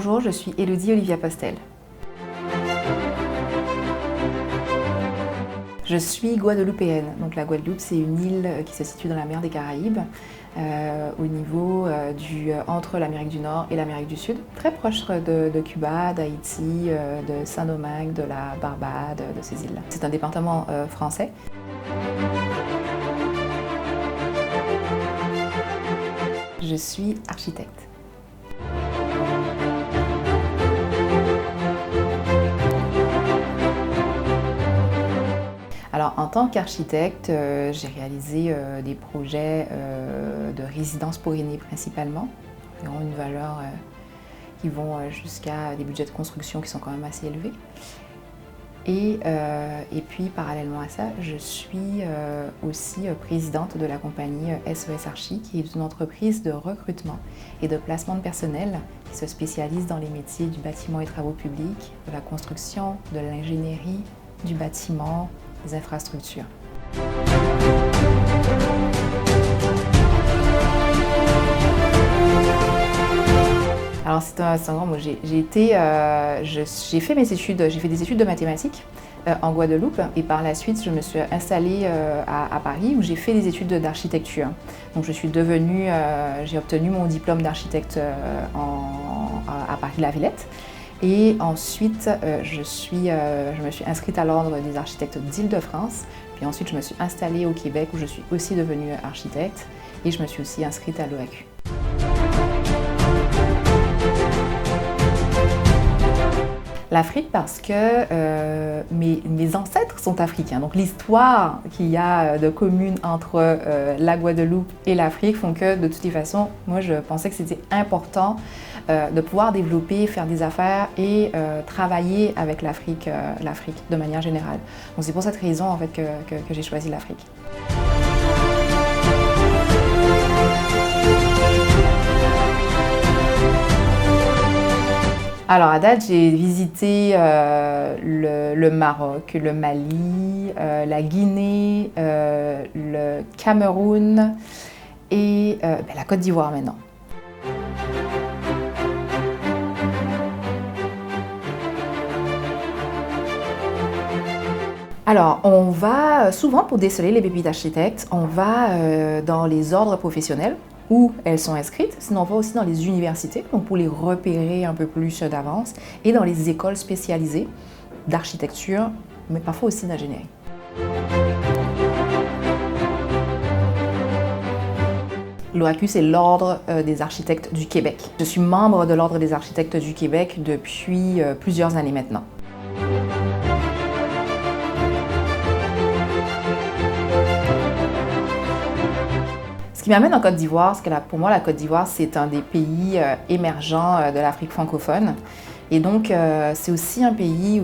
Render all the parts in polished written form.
Bonjour, je suis Élodie Olivia Postel. Je suis guadeloupéenne. Donc la Guadeloupe, c'est une île qui se situe dans la mer des Caraïbes, au niveau entre l'Amérique du Nord et l'Amérique du Sud, très proche de Cuba, d'Haïti, de Saint-Domingue, de la Barbade, de ces îles-là. C'est un département français. Je suis architecte. Alors, en tant qu'architecte, j'ai réalisé des projets de résidence pour aînés principalement. Ils ont une valeur qui vont jusqu'à des budgets de construction qui sont quand même assez élevés. Et puis, parallèlement à ça, je suis aussi présidente de la compagnie SOS Archi, qui est une entreprise de recrutement et de placement de personnel qui se spécialise dans les métiers du bâtiment et travaux publics, de la construction, de l'ingénierie, du bâtiment, des infrastructures. Alors c'est un grand mot. J'ai fait des études de mathématiques en Guadeloupe et par la suite je me suis installée à Paris où j'ai fait des études d'architecture. Donc j'ai obtenu mon diplôme d'architecte à Paris-La Villette. Et ensuite, je me suis inscrite à l'Ordre des architectes d'Île-de-France. Puis ensuite, je me suis installée au Québec où je suis aussi devenue architecte. Et je me suis aussi inscrite à l'OAQ. L'Afrique parce que mes ancêtres sont africains. Donc l'histoire qu'il y a de commune entre la Guadeloupe et l'Afrique font que de toutes les façons, moi je pensais que c'était important de pouvoir développer, faire des affaires et travailler avec l'Afrique de manière générale. Donc c'est pour cette raison en fait que j'ai choisi l'Afrique. Alors à date, j'ai visité le Maroc, le Mali, la Guinée, le Cameroun et la Côte d'Ivoire maintenant. Alors, on va souvent pour déceler les pépites d'architectes, on va dans les ordres professionnels où elles sont inscrites, sinon on va aussi dans les universités, donc pour les repérer un peu plus d'avance, et dans les écoles spécialisées d'architecture, mais parfois aussi d'ingénierie. L'OAQ, c'est l'Ordre des architectes du Québec. Je suis membre de l'Ordre des architectes du Québec depuis plusieurs années maintenant. Ce qui m'amène en Côte d'Ivoire, parce que pour moi, la Côte d'Ivoire, c'est un des pays émergents de l'Afrique francophone. Et donc, c'est aussi un pays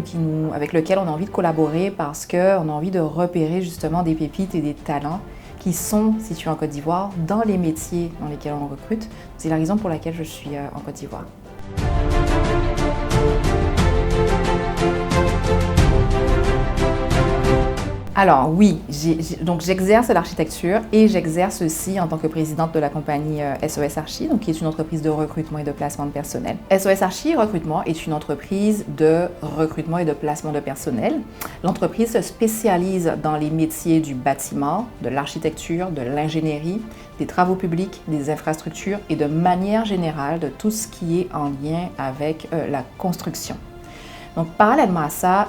avec lequel on a envie de collaborer parce qu'on a envie de repérer justement des pépites et des talents qui sont situés en Côte d'Ivoire dans les métiers dans lesquels on recrute. C'est la raison pour laquelle je suis en Côte d'Ivoire. Alors oui, donc j'exerce l'architecture et j'exerce aussi en tant que présidente de la compagnie SOS Archi, donc qui est une entreprise de recrutement et de placement de personnel. SOS Archi Recrutement est une entreprise de recrutement et de placement de personnel. L'entreprise se spécialise dans les métiers du bâtiment, de l'architecture, de l'ingénierie, des travaux publics, des infrastructures et de manière générale de tout ce qui est en lien avec la construction. Donc, parallèlement à ça,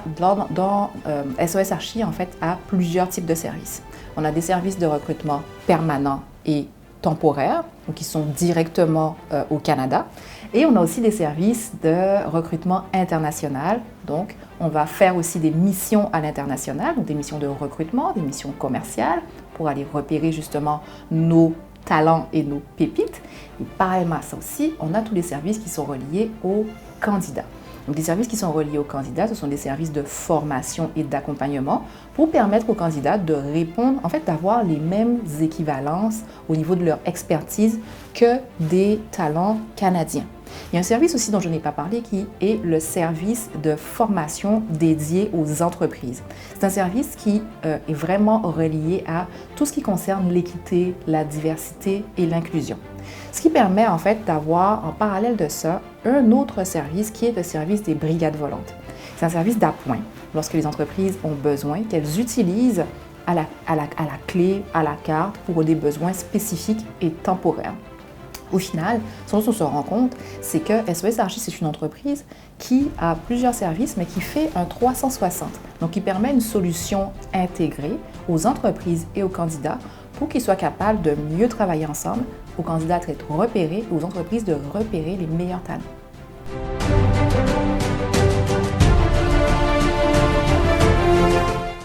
SOS Archi en fait, a plusieurs types de services. On a des services de recrutement permanents et temporaires, donc qui sont directement au Canada. Et on a aussi des services de recrutement international. Donc, on va faire aussi des missions à l'international, donc des missions de recrutement, des missions commerciales pour aller repérer justement nos talents et nos pépites. Et parallèlement à ça aussi, on a tous les services qui sont reliés aux candidats. Donc, des services qui sont reliés aux candidats, ce sont des services de formation et d'accompagnement pour permettre aux candidats de répondre, en fait, d'avoir les mêmes équivalences au niveau de leur expertise que des talents canadiens. Il y a un service aussi dont je n'ai pas parlé qui est le service de formation dédié aux entreprises. C'est un service qui est vraiment relié à tout ce qui concerne l'équité, la diversité et l'inclusion. Ce qui permet en fait d'avoir en parallèle de ça un autre service qui est le service des brigades volantes. C'est un service d'appoint lorsque les entreprises ont besoin qu'elles utilisent à la clé, à la carte pour des besoins spécifiques et temporaires. Au final, ce dont on se rend compte, c'est que SOS Archi, c'est une entreprise qui a plusieurs services, mais qui fait un 360. Donc, qui permet une solution intégrée aux entreprises et aux candidats pour qu'ils soient capables de mieux travailler ensemble, aux candidats d'être repérés, aux entreprises de repérer les meilleurs talents.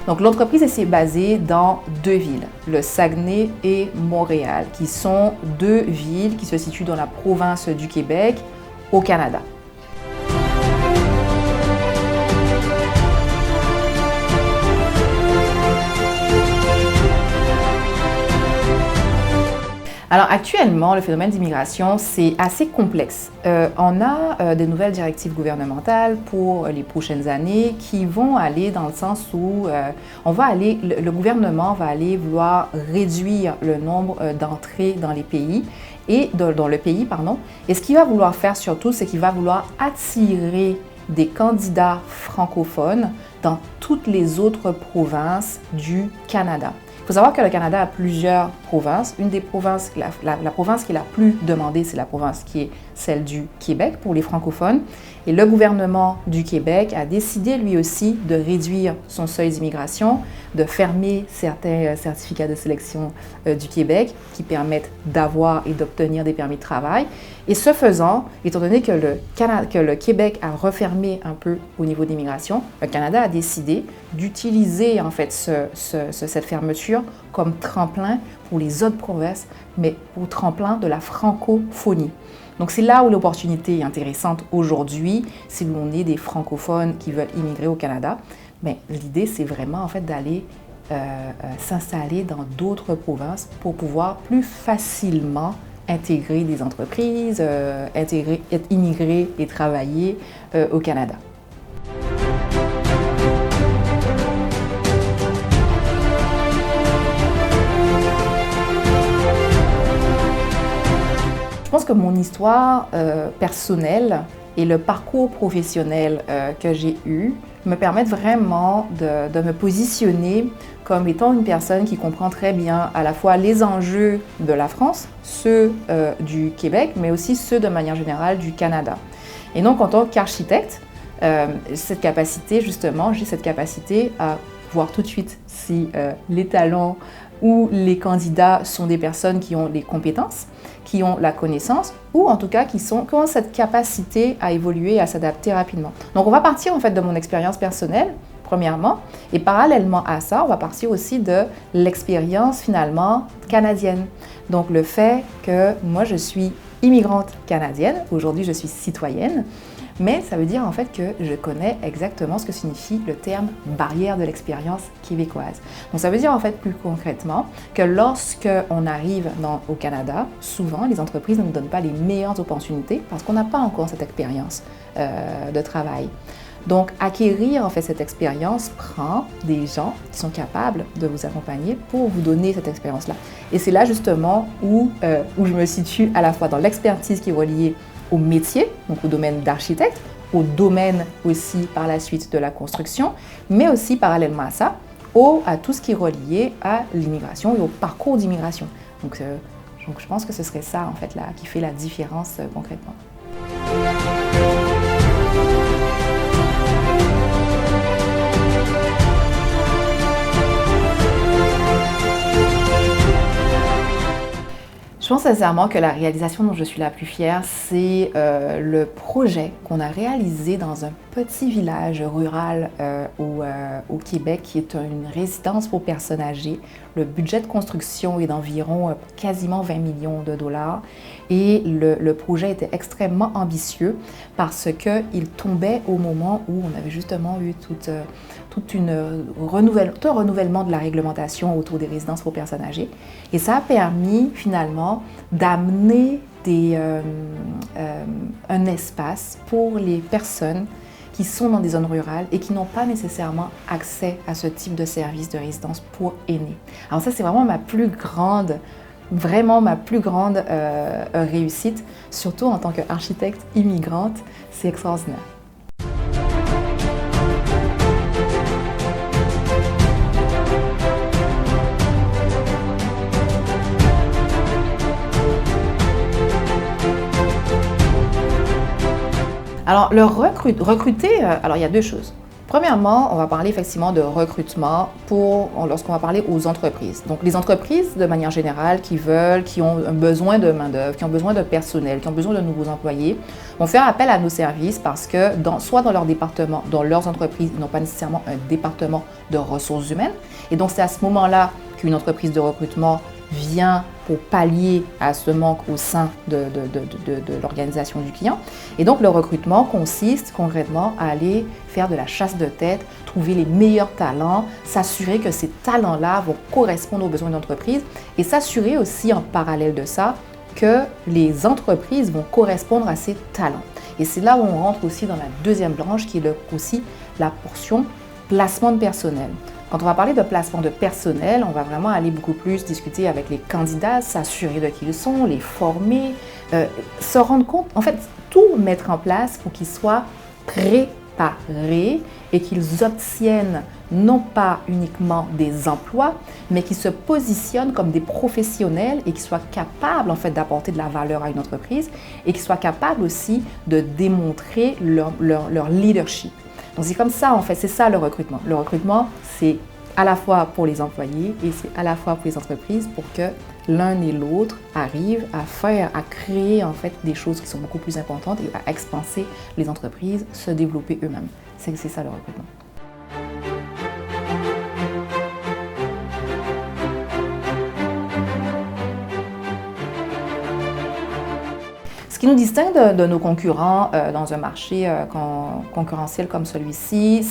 Donc, l'entreprise est basée dans deux villes, le Saguenay et Montréal, qui sont deux villes qui se situent dans la province du Québec, au Canada. Alors actuellement, le phénomène d'immigration, c'est assez complexe. On a des nouvelles directives gouvernementales pour les prochaines années qui vont aller dans le sens où le gouvernement va aller vouloir réduire le nombre d'entrées dans les pays et dans le pays, pardon. Et ce qu'il va vouloir faire surtout, c'est qu'il va vouloir attirer des candidats francophones dans toutes les autres provinces du Canada. Il faut savoir que le Canada a plusieurs provinces. Une des provinces, la province qui est la plus demandée, c'est la province qui est celle du Québec pour les francophones. Et le gouvernement du Québec a décidé lui aussi de réduire son seuil d'immigration, de fermer certains certificats de sélection du Québec qui permettent d'avoir et d'obtenir des permis de travail. Et ce faisant, étant donné que le Québec a refermé un peu au niveau de l'immigration, le Canada a décidé d'utiliser en fait cette fermeture comme tremplin pour les autres provinces, mais pour tremplin de la francophonie. Donc c'est là où l'opportunité est intéressante aujourd'hui, si l'on est des francophones qui veulent immigrer au Canada. Mais l'idée, c'est vraiment en fait d'aller s'installer dans d'autres provinces pour pouvoir plus facilement intégrer des entreprises, immigrer et travailler au Canada. Je pense que mon histoire personnelle et le parcours professionnel que j'ai eu me permettent vraiment de me positionner comme étant une personne qui comprend très bien à la fois les enjeux de la France, ceux du Québec, mais aussi ceux de manière générale du Canada. Et donc en tant qu'architecte, j'ai cette capacité à voir tout de suite si les talents ou les candidats sont des personnes qui ont les compétences, qui ont la connaissance ou en tout cas qui ont cette capacité à évoluer et à s'adapter rapidement. Donc on va partir en fait de mon expérience personnelle, premièrement, et parallèlement à ça, on va partir aussi de l'expérience finalement canadienne. Donc le fait que moi je suis immigrante canadienne, aujourd'hui je suis citoyenne, mais ça veut dire en fait que je connais exactement ce que signifie le terme barrière de l'expérience québécoise. Donc ça veut dire en fait plus concrètement que lorsque on arrive au Canada, souvent les entreprises ne nous donnent pas les meilleures opportunités parce qu'on n'a pas encore cette expérience de travail. Donc acquérir en fait cette expérience prend des gens qui sont capables de vous accompagner pour vous donner cette expérience-là. Et c'est là justement où je me situe à la fois dans l'expertise qui est reliée au métier, donc au domaine d'architecte, au domaine aussi par la suite de la construction, mais aussi parallèlement à ça, à tout ce qui est relié à l'immigration et au parcours d'immigration. Donc je pense que ce serait ça en fait là qui fait la différence concrètement. Je pense sincèrement que la réalisation dont je suis la plus fière, c'est le projet qu'on a réalisé dans un petit village rural au Québec qui est une résidence pour personnes âgées. Le budget de construction est d'environ quasiment 20 millions de dollars et le projet était extrêmement ambitieux parce qu'il tombait au moment où on avait justement eu tout un renouvellement de la réglementation autour des résidences pour personnes âgées. Et ça a permis finalement d'amener un espace pour les personnes qui sont dans des zones rurales et qui n'ont pas nécessairement accès à ce type de service de résidence pour aînés. Alors ça, c'est vraiment ma plus grande réussite, surtout en tant qu'architecte immigrante, c'est extraordinaire. Alors, recruter, alors il y a deux choses. Premièrement, on va parler effectivement de recrutement lorsqu'on va parler aux entreprises. Donc, les entreprises, de manière générale, qui ont un besoin de main-d'œuvre, qui ont besoin de personnel, qui ont besoin de nouveaux employés, vont faire appel à nos services parce que, soit dans leur département, dans leurs entreprises, ils n'ont pas nécessairement un département de ressources humaines. Et donc, c'est à ce moment-là qu'une entreprise de recrutement vient pour pallier à ce manque au sein de l'organisation du client. Et donc, le recrutement consiste concrètement à aller faire de la chasse de tête, trouver les meilleurs talents, s'assurer que ces talents-là vont correspondre aux besoins de l'entreprise et s'assurer aussi en parallèle de ça que les entreprises vont correspondre à ces talents. Et c'est là où on rentre aussi dans la deuxième branche qui est aussi la portion placement de personnel. Quand on va parler de placement de personnel, on va vraiment aller beaucoup plus discuter avec les candidats, s'assurer de qui ils sont, les former, se rendre compte, en fait, tout mettre en place pour qu'ils soient préparés et qu'ils obtiennent non pas uniquement des emplois, mais qu'ils se positionnent comme des professionnels et qu'ils soient capables en fait d'apporter de la valeur à une entreprise et qu'ils soient capables aussi de démontrer leur leadership. Donc c'est comme ça en fait, c'est ça le recrutement. Le recrutement, c'est à la fois pour les employés et c'est à la fois pour les entreprises pour que l'un et l'autre arrivent à créer en fait des choses qui sont beaucoup plus importantes et à expanser les entreprises, se développer eux-mêmes. C'est ça le recrutement. Ce qui nous distingue de nos concurrents dans un marché concurrentiel comme celui-ci,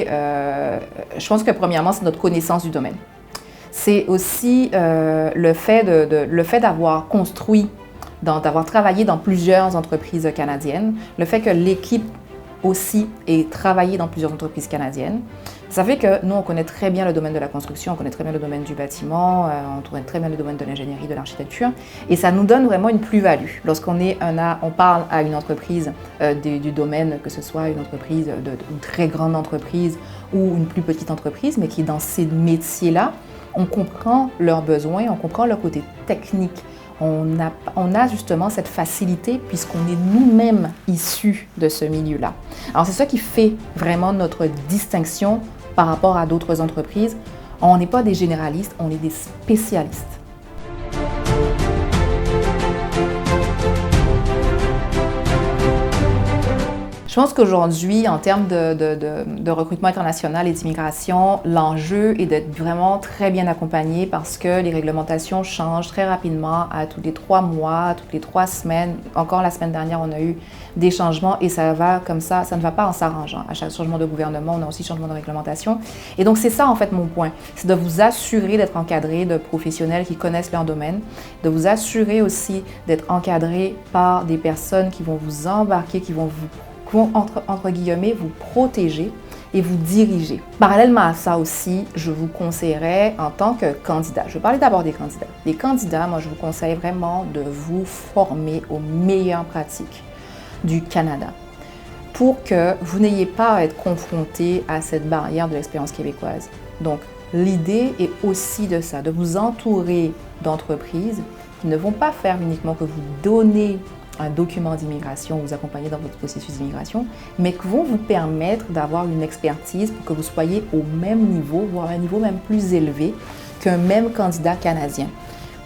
je pense que premièrement, c'est notre connaissance du domaine. C'est aussi le fait d'avoir construit, d'avoir travaillé dans plusieurs entreprises canadiennes, le fait que l'équipe aussi ait travaillé dans plusieurs entreprises canadiennes. Ça fait que nous, on connaît très bien le domaine de la construction, on connaît très bien le domaine du bâtiment, on connaît très bien le domaine de l'ingénierie, de l'architecture, et ça nous donne vraiment une plus-value. Lorsqu'on parle à une entreprise du domaine, que ce soit une entreprise, une très grande entreprise ou une plus petite entreprise, mais qui est dans ces métiers-là, on comprend leurs besoins, on comprend leur côté technique. On a justement cette facilité puisqu'on est nous-mêmes issus de ce milieu-là. Alors c'est ça qui fait vraiment notre distinction par rapport à d'autres entreprises. On n'est pas des généralistes, on est des spécialistes. Je pense qu'aujourd'hui, en termes de recrutement international et d'immigration, l'enjeu est d'être vraiment très bien accompagné parce que les réglementations changent très rapidement à tous les 3 mois, toutes les 3 semaines. Encore la semaine dernière, on a eu des changements et ça va comme ça ne va pas en s'arrangeant. À chaque changement de gouvernement, on a aussi changement de réglementation. Et donc, c'est ça en fait mon point, c'est de vous assurer d'être encadré de professionnels qui connaissent leur domaine, de vous assurer aussi d'être encadré par des personnes qui vont vous embarquer, qui vont entre guillemets, vous protéger et vous diriger. Parallèlement à ça aussi, je vous conseillerais en tant que candidat, je vais parler d'abord des candidats. Les candidats, moi je vous conseille vraiment de vous former aux meilleures pratiques du Canada pour que vous n'ayez pas à être confronté à cette barrière de l'expérience québécoise. Donc, l'idée est aussi de ça, de vous entourer d'entreprises qui ne vont pas faire uniquement que vous donner un document d'immigration, vous accompagner dans votre processus d'immigration, mais qui vont vous permettre d'avoir une expertise pour que vous soyez au même niveau, voire à un niveau même plus élevé qu'un même candidat canadien.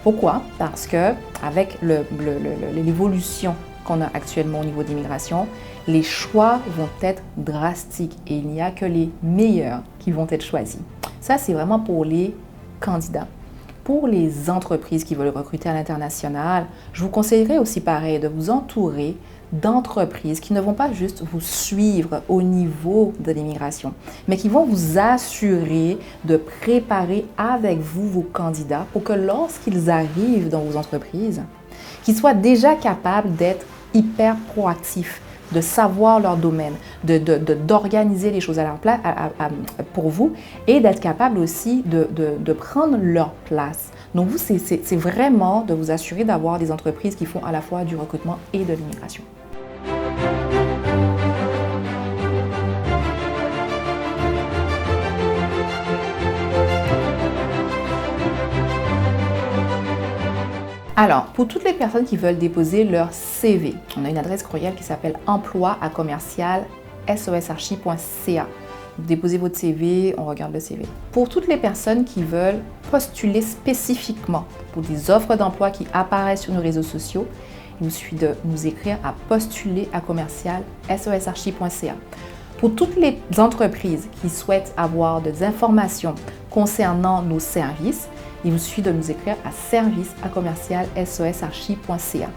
Pourquoi? Parce que avec l'évolution qu'on a actuellement au niveau d'immigration, les choix vont être drastiques et il n'y a que les meilleurs qui vont être choisis. Ça, c'est vraiment pour les candidats. Pour les entreprises qui veulent recruter à l'international, je vous conseillerais aussi pareil de vous entourer d'entreprises qui ne vont pas juste vous suivre au niveau de l'immigration, mais qui vont vous assurer de préparer avec vous vos candidats pour que lorsqu'ils arrivent dans vos entreprises, qui soient déjà capables d'être hyper proactifs, de savoir leur domaine, d'organiser les choses à leur place, pour vous, et d'être capable aussi de prendre leur place. Donc vous, c'est vraiment de vous assurer d'avoir des entreprises qui font à la fois du recrutement et de l'immigration. Alors, pour toutes les personnes qui veulent déposer leur CV, on a une adresse courriel qui s'appelle emploi@commercial-sosarchi.ca. Vous déposez votre CV, on regarde le CV. Pour toutes les personnes qui veulent postuler spécifiquement pour des offres d'emploi qui apparaissent sur nos réseaux sociaux, il vous suffit de nous écrire à postuler@commercial-sosarchi.ca. Pour toutes les entreprises qui souhaitent avoir des informations concernant nos services, il vous suffit de nous écrire à service@commercial-sosarchi.ca.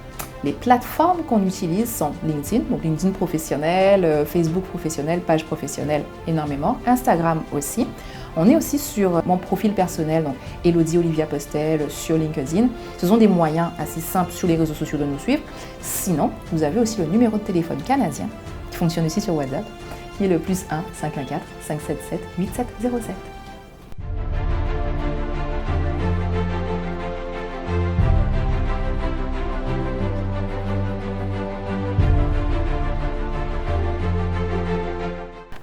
Les plateformes qu'on utilise sont LinkedIn, donc LinkedIn professionnel, Facebook professionnel, page professionnelle énormément, Instagram aussi. On est aussi sur mon profil personnel, donc Elodie Olivia Postel sur LinkedIn. Ce sont des moyens assez simples sur les réseaux sociaux de nous suivre. Sinon, vous avez aussi le numéro de téléphone canadien qui fonctionne aussi sur WhatsApp, qui est le +1 514 577 8707.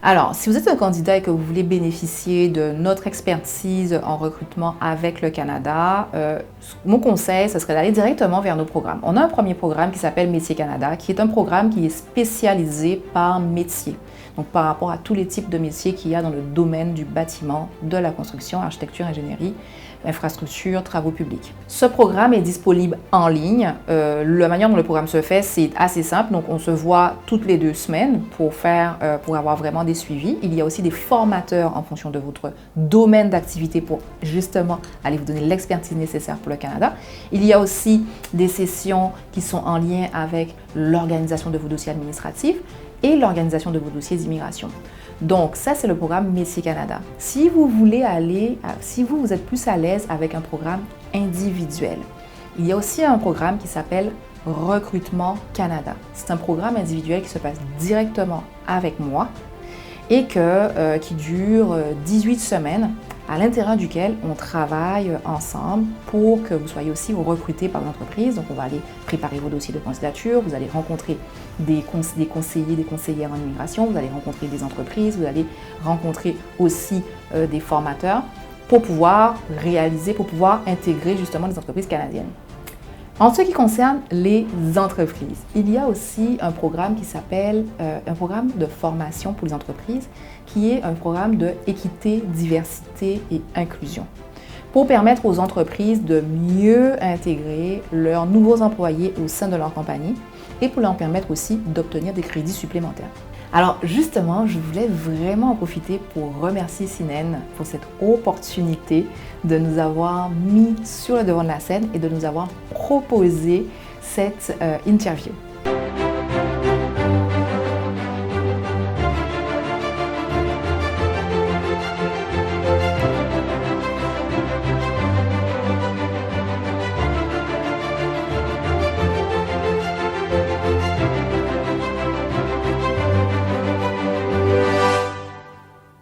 Alors, si vous êtes un candidat et que vous voulez bénéficier de notre expertise en recrutement avec le Canada, mon conseil, ce serait d'aller directement vers nos programmes. On a un premier programme qui s'appelle Métier Canada, qui est un programme qui est spécialisé par métier. Donc, par rapport à tous les types de métiers qu'il y a dans le domaine du bâtiment, de la construction, architecture, ingénierie, infrastructure, travaux publics. Ce programme est disponible en ligne. La manière dont le programme se fait, c'est assez simple. Donc, on se voit toutes les 2 semaines pour avoir vraiment des suivis. Il y a aussi des formateurs en fonction de votre domaine d'activité pour justement aller vous donner l'expertise nécessaire pour le Canada. Il y a aussi des sessions qui sont en lien avec l'organisation de vos dossiers administratifs et l'organisation de vos dossiers d'immigration. Donc ça, c'est le programme Métier Canada. Si vous êtes plus à l'aise avec un programme individuel, il y a aussi un programme qui s'appelle Recrutement Canada. C'est un programme individuel qui se passe directement avec moi et qui dure 18 semaines, à l'intérieur duquel on travaille ensemble pour que vous soyez aussi recrutés par l'entreprise. Donc, on va aller préparer vos dossiers de candidature, vous allez rencontrer des conseillers, des conseillères en immigration, vous allez rencontrer des entreprises, vous allez rencontrer aussi des formateurs pour pouvoir intégrer justement les entreprises canadiennes. En ce qui concerne les entreprises, il y a aussi un programme qui s'appelle un programme de formation pour les entreprises, qui est un programme de équité, diversité et inclusion, pour permettre aux entreprises de mieux intégrer leurs nouveaux employés au sein de leur compagnie et pour leur permettre aussi d'obtenir des crédits supplémentaires. Alors justement, je voulais vraiment en profiter pour remercier Sinen pour cette opportunité de nous avoir mis sur le devant de la scène et de nous avoir proposé cette interview.